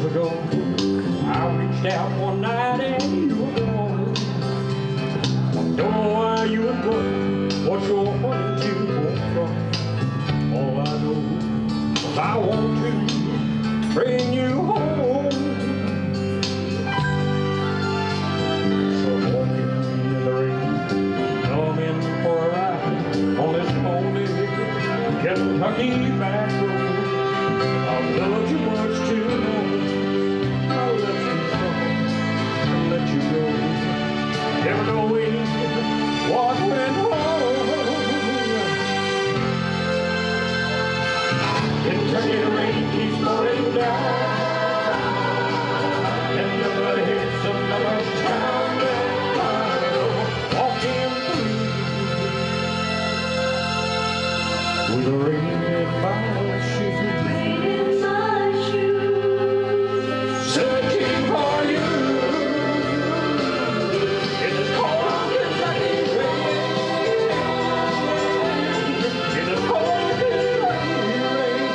ago, I reached out one night and you were gone. Don't know why you would go, what you're wanting to go from. All I know is I want to bring you home. So walking in the rain, coming for a ride on this lonely Kentucky back road. I've loved you much to know I'll let you go and let you go, never knowing what went wrong. Kentucky rain keeps pouring down, and never hits another town that I know. Walking through with the rain in my shoes. Searching for you in this cold Kentucky rain, in this cold Kentucky rain.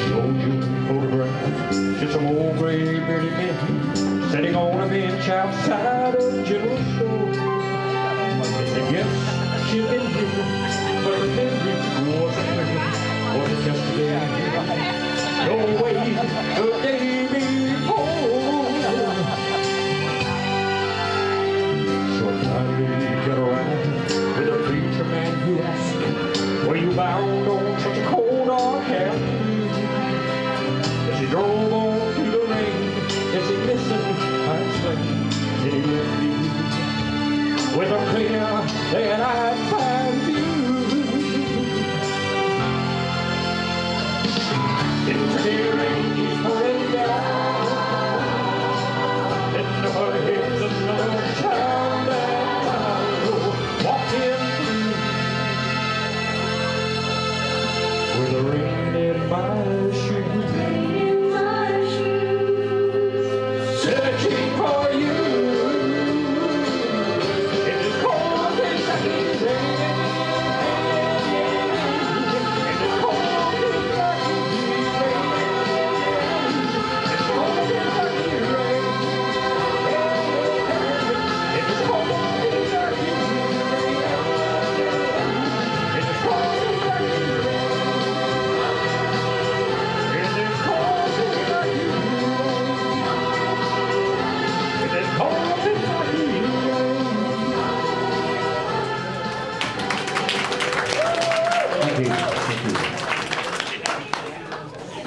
Showed you photographs, just some old gray bearded men sitting on a bench outside of General Store. And yes, she'd been here, but her memory wasn't clear. Was it yesterday? No way, the day before. So finally got a ride with a preacher man who asked, were you bound on such a cold dark afternoon? As he drove on through the rain, as he listened, I explained, and he left me with a clear that I'd find you. Kentucky rain keeps pouring down, and never hits another town that I know. Walking through with the rain in my shoes, searching for you. Thank you.